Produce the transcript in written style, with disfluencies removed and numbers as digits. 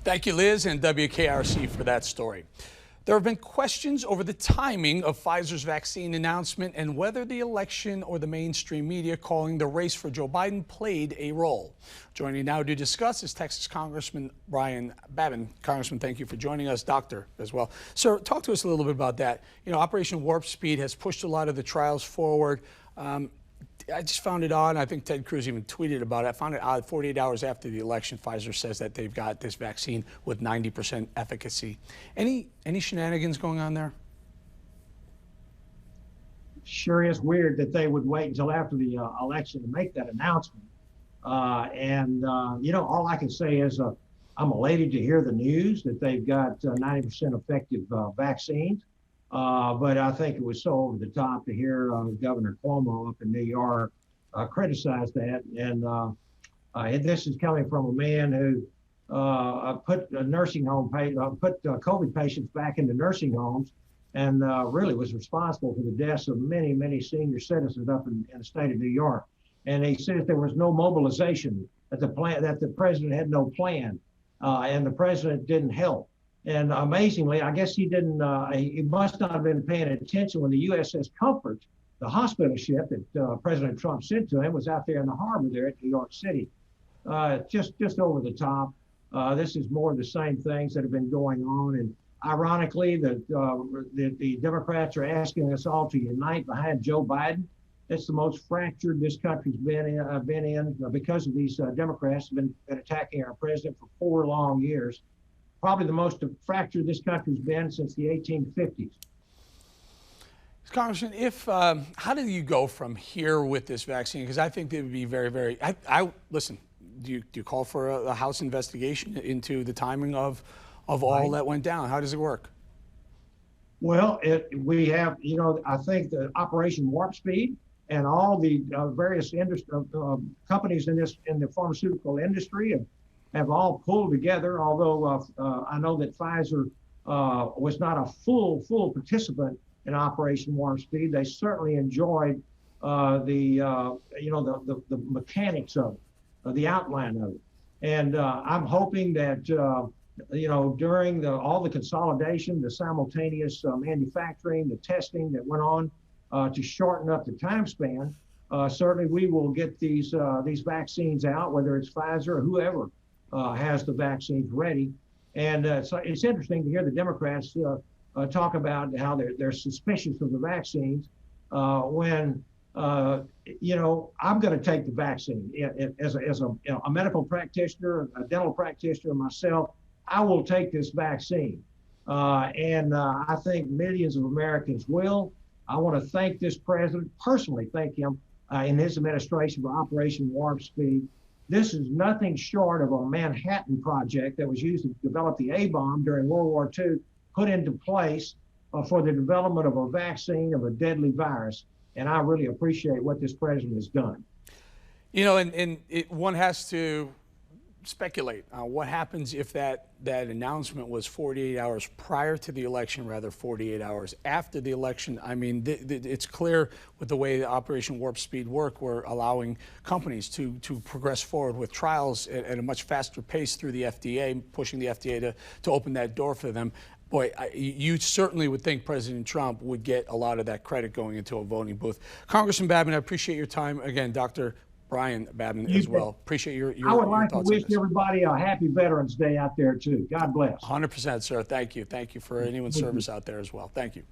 Thank you, Liz and WKRC, for that story. There have been questions over the timing of Pfizer's vaccine announcement and whether the election or the mainstream media calling the race for Joe Biden played a role. Joining now to discuss is Texas Congressman Babin. Congressman, thank you for joining us. Doctor as well. Sir, talk to us a little bit about that. You know, Operation Warp Speed has pushed a lot of the trials forward. I just found it odd. I think Ted Cruz even tweeted about it. I found it odd. 48 hours after the election, Pfizer says that they've got this vaccine with 90% efficacy. Any shenanigans going on there? Sure is weird that they would wait until after the election to make that announcement. You know, all I can say is I'm elated to hear the news that they've got 90% effective vaccines. But I think it was so over the top to hear Governor Cuomo up in New York criticize that. And this is coming from a man who put COVID patients back into nursing homes and really was responsible for the deaths of many, many senior citizens up in the state of New York. And he says there was no mobilization, that the president had no plan, and the president didn't help. And amazingly, I guess he must not have been paying attention when the USS Comfort, the hospital ship that President Trump sent to him, was out there in the harbor there at New York City. Just over the top. This is more of the same things that have been going on. And ironically, the Democrats are asking us all to unite behind Joe Biden. It's the most fractured this country's been in because of these Democrats have been attacking our president for 4 long years. Probably the most fractured this country's been since the 1850s. Congressman, how do you go from here with this vaccine? Because I think it would be very, listen, do you call for a House investigation into the timing of all that went down? How does it work? Well, we have, you know, I think the Operation Warp Speed and all the various companies in the pharmaceutical industry have all pulled together, although I know that Pfizer was not a full participant in Operation Warp Speed. They certainly enjoyed the mechanics of it, the outline of it. And I'm hoping that, you know, during all the consolidation, the simultaneous manufacturing, the testing that went on to shorten up the time span, certainly we will get these vaccines out, whether it's Pfizer or whoever has the vaccines ready. And so it's interesting to hear the Democrats talk about how they're suspicious of the vaccines when, you know, I'm going to take the vaccine. As a medical practitioner, a dental practitioner myself, I will take this vaccine. I think millions of Americans will. I want to thank this president, personally thank him in his administration for Operation Warp Speed. This is nothing short of a Manhattan Project that was used to develop the A-bomb during World War II, put into place for the development of a vaccine of a deadly virus. And I really appreciate what this president has done. You know, one has to speculate what happens if that announcement was 48 hours prior to the election, rather 48 hours after the election. I mean, it's clear with the way the Operation Warp Speed work, we're allowing companies to progress forward with trials at a much faster pace through the FDA, pushing the FDA to open that door for them. Boy, you certainly would think President Trump would get a lot of that credit going into a voting booth. Congressman Babin, I appreciate your time. Again, Dr. Brian Babin as well. Appreciate your I would like to wish everybody a happy Veterans Day out there too. God bless. 100%, sir. Thank you. Thank you for anyone's service out there as well. Thank you.